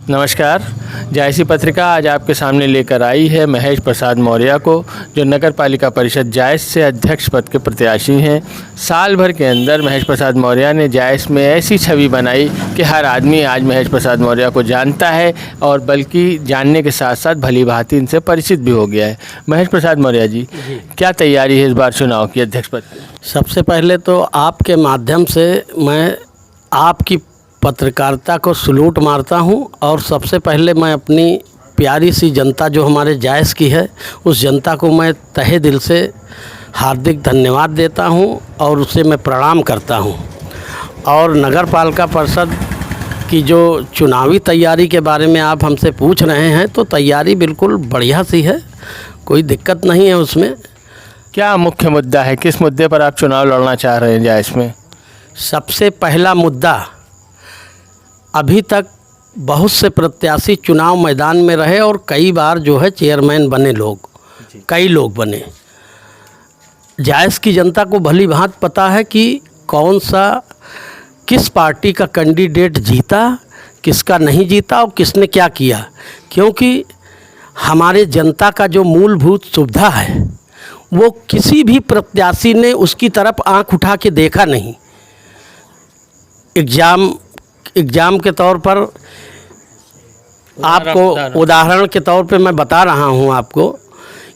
नमस्कार। जायसी पत्रिका आज आपके सामने लेकर आई है महेश प्रसाद मौर्य को, जो नगर पालिका परिषद जायस से अध्यक्ष पद के प्रत्याशी हैं। साल भर के अंदर महेश प्रसाद मौर्य ने जायस में ऐसी छवि बनाई कि हर आदमी आज महेश प्रसाद मौर्य को जानता है और बल्कि जानने के साथ साथ भली भांति इनसे परिचित भी हो गया है। महेश प्रसाद मौर्य जी, क्या तैयारी है इस बार चुनाव की अध्यक्ष पद की? सबसे पहले तो आपके माध्यम से मैं आपकी पत्रकारिता को सलूट मारता हूं और सबसे पहले मैं अपनी प्यारी सी जनता जो हमारे जायस की है उस जनता को मैं तहे दिल से हार्दिक धन्यवाद देता हूं और उसे मैं प्रणाम करता हूं। और नगर पालिका परिषद की जो चुनावी तैयारी के बारे में आप हमसे पूछ रहे हैं तो तैयारी बिल्कुल बढ़िया सी है, कोई दिक्कत नहीं है उसमें। क्या मुख्य मुद्दा है, किस मुद्दे पर आप चुनाव लड़ना चाह रहे हैं जायस में? सबसे पहला मुद्दा, अभी तक बहुत से प्रत्याशी चुनाव मैदान में रहे और कई बार जो है चेयरमैन बने लोग, कई लोग बने। जायस की जनता को भली भांति पता है कि कौन सा किस पार्टी का कैंडिडेट जीता, किसका नहीं जीता और किसने क्या किया, क्योंकि हमारे जनता का जो मूलभूत सुविधा है वो किसी भी प्रत्याशी ने उसकी तरफ आंख उठा के देखा नहीं। एग्ज़ाम के तौर पर आपको उदाहरण के तौर पे मैं बता रहा हूं आपको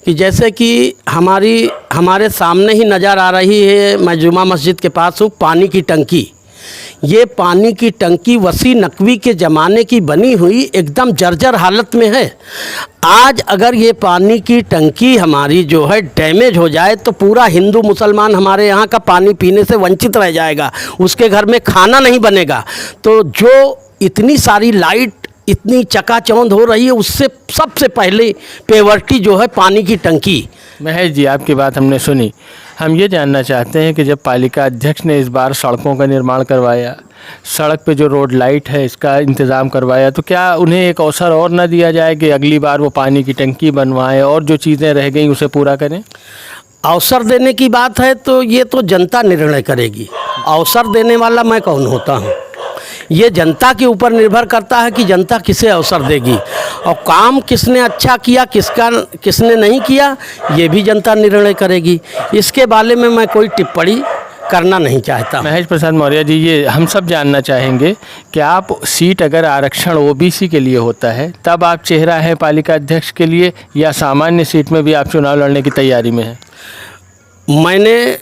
कि जैसे कि हमारे सामने ही नज़र आ रही है, मैं जुमा मस्जिद के पास हूँ, पानी की टंकी। ये पानी की टंकी वसी नकवी के ज़माने की बनी हुई एकदम जर्जर हालत में है। आज अगर ये पानी की टंकी हमारी जो है डैमेज हो जाए तो पूरा हिंदू मुसलमान हमारे यहाँ का पानी पीने से वंचित रह जाएगा, उसके घर में खाना नहीं बनेगा। तो जो इतनी सारी लाइट इतनी चकाचौंध हो रही है, उससे सबसे पहले प्रायोरिटी जो है पानी की टंकी। महेश जी, आपकी बात हमने सुनी। हम ये जानना चाहते हैं कि जब पालिका अध्यक्ष ने इस बार सड़कों का निर्माण करवाया, सड़क पे जो रोड लाइट है इसका इंतज़ाम करवाया, तो क्या उन्हें एक अवसर और न दिया जाए कि अगली बार वो पानी की टंकी बनवाएं और जो चीज़ें रह गई उसे पूरा करें? अवसर देने की बात है तो ये तो जनता निर्णय करेगी। अवसर देने वाला मैं कौन होता हूँ? ये जनता के ऊपर निर्भर करता है कि जनता किसे अवसर देगी और काम किसने अच्छा किया, किसने नहीं किया, ये भी जनता निर्णय करेगी। इसके बारे में मैं कोई टिप्पणी करना नहीं चाहता। महेश प्रसाद मौर्य जी, ये हम सब जानना चाहेंगे कि आप सीट अगर आरक्षण ओबीसी के लिए होता है तब आप चेहरा है पालिका अध्यक्ष के लिए, या सामान्य सीट में भी आप चुनाव लड़ने की तैयारी में हैं? मैंने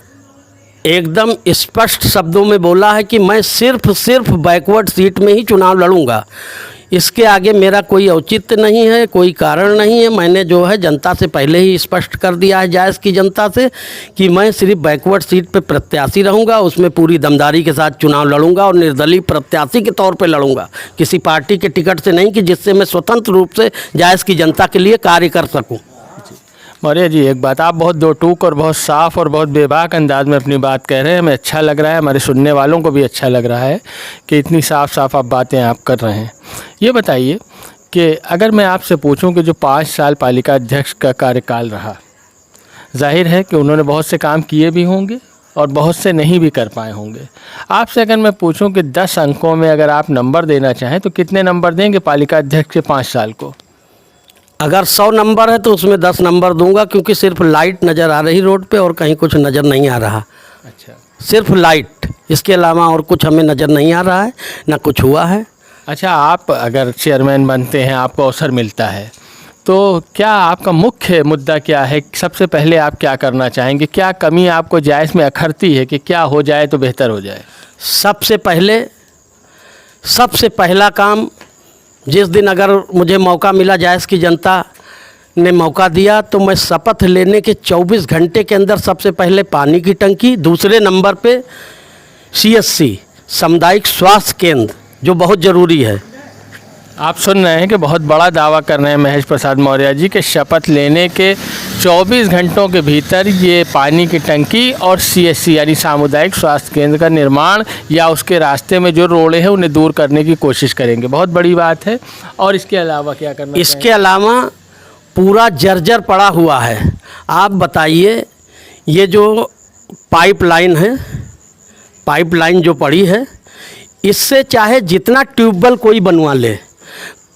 एकदम स्पष्ट शब्दों में बोला है कि मैं सिर्फ बैकवर्ड सीट में ही चुनाव लड़ूंगा। इसके आगे मेरा कोई औचित्य नहीं है, कोई कारण नहीं है। मैंने जो है जनता से पहले ही स्पष्ट कर दिया है, जायस की जनता से, कि मैं सिर्फ बैकवर्ड सीट पे प्रत्याशी रहूंगा, उसमें पूरी दमदारी के साथ चुनाव लड़ूंगा और निर्दलीय प्रत्याशी के तौर पे लड़ूंगा, किसी पार्टी के टिकट से नहीं, कि जिससे मैं स्वतंत्र रूप से जायस की जनता के लिए कार्य कर सकूँ। मौर्य जी, एक बात, आप बहुत दो टूक और बहुत साफ़ और बहुत बेबाक अंदाज में अपनी बात कह रहे हैं। हमें अच्छा लग रहा है, हमारे सुनने वालों को भी अच्छा लग रहा है कि इतनी साफ़ आप बातें आप कर रहे हैं। ये बताइए कि अगर मैं आपसे पूछूं कि जो 5 साल पालिका अध्यक्ष का कार्यकाल रहा, जाहिर है कि उन्होंने बहुत से काम किए भी होंगे और बहुत से नहीं भी कर पाए होंगे। आपसे अगर मैं पूछूं कि 10 अंकों में अगर आप नंबर देना चाहें तो कितने नंबर देंगे पालिका अध्यक्ष के 5 साल को? अगर 100 नंबर है तो उसमें 10 नंबर दूंगा, क्योंकि सिर्फ लाइट नज़र आ रही रोड पे और कहीं कुछ नज़र नहीं आ रहा। अच्छा, सिर्फ लाइट, इसके अलावा और कुछ हमें नज़र नहीं आ रहा है, ना कुछ हुआ है। अच्छा, आप अगर चेयरमैन बनते हैं, आपको अवसर मिलता है, तो क्या आपका मुख्य मुद्दा क्या है? सबसे पहले आप क्या करना चाहेंगे? क्या कमी आपको जायस में अखरती है कि क्या हो जाए तो बेहतर हो जाए? सबसे पहला काम, जिस दिन अगर मुझे मौका मिला, जायस की जनता ने मौका दिया, तो मैं शपथ लेने के 24 घंटे के अंदर सबसे पहले पानी की टंकी, दूसरे नंबर पे CSC सामुदायिक स्वास्थ्य केंद्र, जो बहुत ज़रूरी है। आप सुन रहे हैं कि बहुत बड़ा दावा कर रहे हैं महेश प्रसाद मौर्य जी के शपथ लेने के 24 घंटों के भीतर ये पानी की टंकी और CSC यानी सामुदायिक स्वास्थ्य केंद्र का निर्माण या उसके रास्ते में जो रोड़े हैं उन्हें दूर करने की कोशिश करेंगे। बहुत बड़ी बात है। और इसके अलावा क्या करना? इसके अलावा पूरा जर्जर पड़ा हुआ है। आप बताइए, ये जो पाइपलाइन जो पड़ी है, इससे चाहे जितना ट्यूबवेल कोई बनवा ले,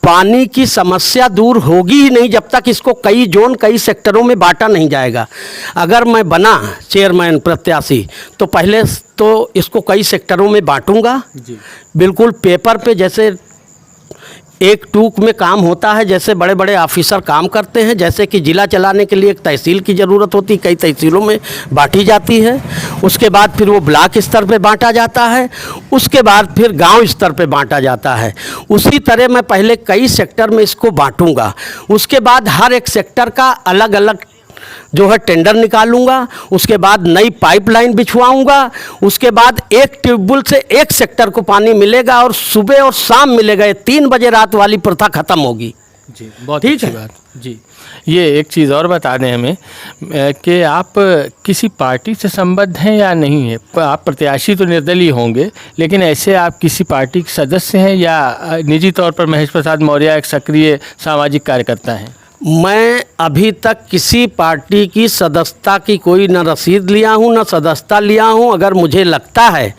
पानी की समस्या दूर होगी ही नहीं जब तक इसको कई जोन कई सेक्टरों में बांटा नहीं जाएगा। अगर मैं बना चेयरमैन प्रत्याशी तो पहले तो इसको कई सेक्टरों में बांटूंगा, बिल्कुल पेपर पे जैसे एक टूक में काम होता है, जैसे बड़े बड़े ऑफिसर काम करते हैं, जैसे कि ज़िला चलाने के लिए एक तहसील की ज़रूरत होती है, कई तहसीलों में बांटी जाती है। उसके बाद फिर वो ब्लॉक स्तर पे बांटा जाता है, उसके बाद फिर गांव स्तर पे बांटा जाता है। उसी तरह मैं पहले कई सेक्टर में इसको बांटूंगा, उसके बाद हर एक सेक्टर का अलग अलग जो है टेंडर निकालूंगा, उसके बाद नई पाइपलाइन बिछवाऊंगा, उसके बाद एक ट्यूबवेल से एक सेक्टर को पानी मिलेगा और सुबह और शाम मिलेगा। ये 3 बजे रात वाली प्रथा खत्म होगी। जी, बहुत अच्छी बात। जी, ये एक चीज़ और बता दें हमें कि आप किसी पार्टी से संबद्ध हैं या नहीं है? आप प्रत्याशी तो निर्दलीय होंगे, लेकिन ऐसे आप किसी पार्टी के सदस्य हैं या निजी तौर पर महेश प्रसाद मौर्य एक सक्रिय सामाजिक कार्यकर्ता हैं? मैं अभी तक किसी पार्टी की सदस्यता की कोई न रसीद लिया हूँ न सदस्यता लिया हूँ। अगर मुझे लगता है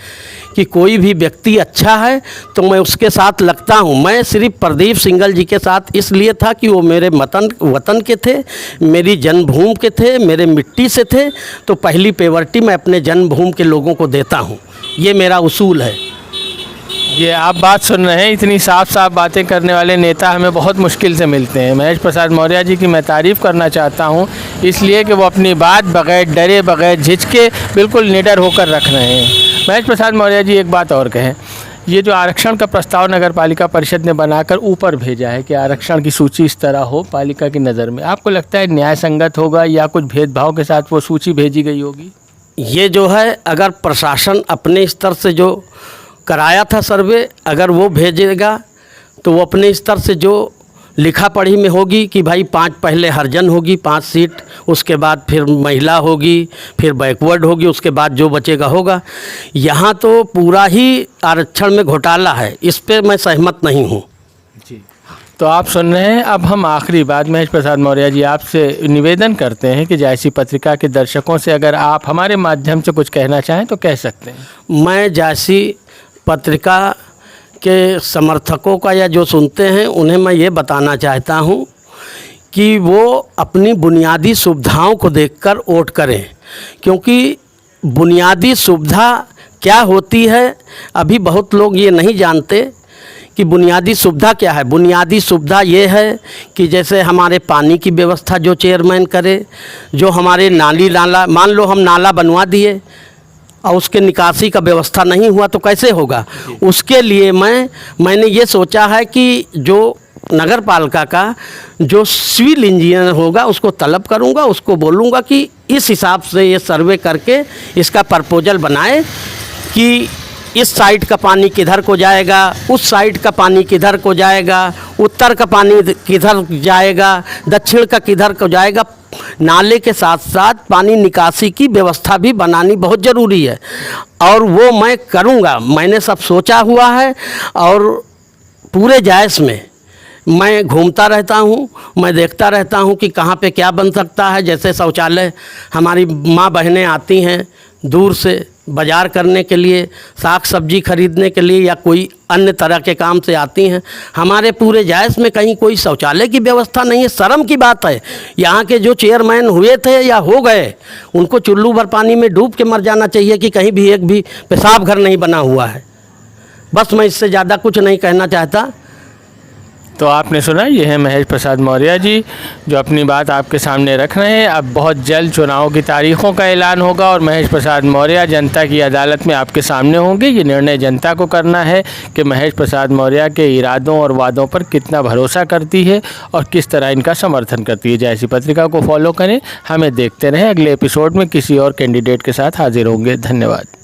कि कोई भी व्यक्ति अच्छा है तो मैं उसके साथ लगता हूँ। मैं सिर्फ प्रदीप सिंघल जी के साथ इसलिए था कि वो मेरे वतन के थे, मेरी जन्मभूमि के थे, मेरे मिट्टी से थे, तो पहली प्रायोरिटी मैं अपने जन्मभूमि के लोगों को देता हूँ। ये मेरा उसूल है। ये आप बात सुन रहे हैं, इतनी साफ साफ बातें करने वाले नेता हमें बहुत मुश्किल से मिलते हैं। महेश प्रसाद मौर्य जी की मैं तारीफ़ करना चाहता हूं, इसलिए कि वो अपनी बात बगैर डरे बगैर झिझके बिल्कुल निडर होकर रख रहे हैं। महेश प्रसाद मौर्य जी एक बात और कहें, ये जो आरक्षण का प्रस्ताव नगर पालिका परिषद ने बनाकर ऊपर भेजा है कि आरक्षण की सूची इस तरह हो पालिका की नज़र में, आपको लगता है न्याय संगत होगा या कुछ भेदभाव के साथ वो सूची भेजी गई होगी? ये जो है अगर प्रशासन अपने स्तर से जो कराया था सर्वे, अगर वो भेजेगा तो वो अपने स्तर से जो लिखा पढ़ी में होगी कि भाई 5 पहले हरिजन होगी 5 सीट, उसके बाद फिर महिला होगी, फिर बैकवर्ड होगी, उसके बाद जो बचेगा होगा। यहाँ तो पूरा ही आरक्षण में घोटाला है, इस पे मैं सहमत नहीं हूँ। जी, तो आप सुन रहे हैं। अब हम आखिरी बात महेश प्रसाद मौर्य जी आपसे निवेदन करते हैं कि जायसी पत्रिका के दर्शकों से अगर आप हमारे माध्यम से कुछ कहना चाहें तो कह सकते हैं। मैं जायसी पत्रिका के समर्थकों का या जो सुनते हैं उन्हें मैं ये बताना चाहता हूँ कि वो अपनी बुनियादी सुविधाओं को देखकर वोट करें, क्योंकि बुनियादी सुविधा क्या होती है अभी बहुत लोग ये नहीं जानते कि बुनियादी सुविधा क्या है। बुनियादी सुविधा ये है कि जैसे हमारे पानी की व्यवस्था जो चेयरमैन करे, जो हमारे नाली नाला, मान लो हम नाला बनवा दिए और उसके निकासी का व्यवस्था नहीं हुआ तो कैसे होगा। उसके लिए मैंने ये सोचा है कि जो नगर पालिका का जो सिविल इंजीनियर होगा उसको तलब करूंगा, उसको बोलूँगा कि इस हिसाब से ये सर्वे करके इसका प्रपोजल बनाए कि इस साइड का पानी किधर को जाएगा, उस साइड का पानी किधर को जाएगा, उत्तर का पानी किधर जाएगा, दक्षिण का किधर को जाएगा। नाले के साथ साथ पानी निकासी की व्यवस्था भी बनानी बहुत ज़रूरी है और वो मैं करूँगा। मैंने सब सोचा हुआ है और पूरे जायस में मैं घूमता रहता हूँ, मैं देखता रहता हूँ कि कहाँ पे क्या बन सकता है। जैसे शौचालय, हमारी माँ बहनें आती हैं दूर से बाज़ार करने के लिए, साग सब्जी खरीदने के लिए या कोई अन्य तरह के काम से आती हैं। हमारे पूरे जायस में कहीं कोई शौचालय की व्यवस्था नहीं है। शर्म की बात है, यहाँ के जो चेयरमैन हुए थे या हो गए उनको चुल्लू भर पानी में डूब के मर जाना चाहिए कि कहीं भी एक भी पेशाब घर नहीं बना हुआ है। बस मैं इससे ज़्यादा कुछ नहीं कहना चाहता। तो आपने सुना, ये है महेश प्रसाद मौर्य जी जो अपनी बात आपके सामने रख रहे हैं। अब बहुत जल्द चुनाव की तारीखों का ऐलान होगा और महेश प्रसाद मौर्य जनता की अदालत में आपके सामने होंगे। ये निर्णय जनता को करना है कि महेश प्रसाद मौर्य के इरादों और वादों पर कितना भरोसा करती है और किस तरह इनका समर्थन करती है। जायसी पत्रिका को फॉलो करें, हमें देखते रहें। अगले एपिसोड में किसी और कैंडिडेट के साथ हाजिर होंगे। धन्यवाद।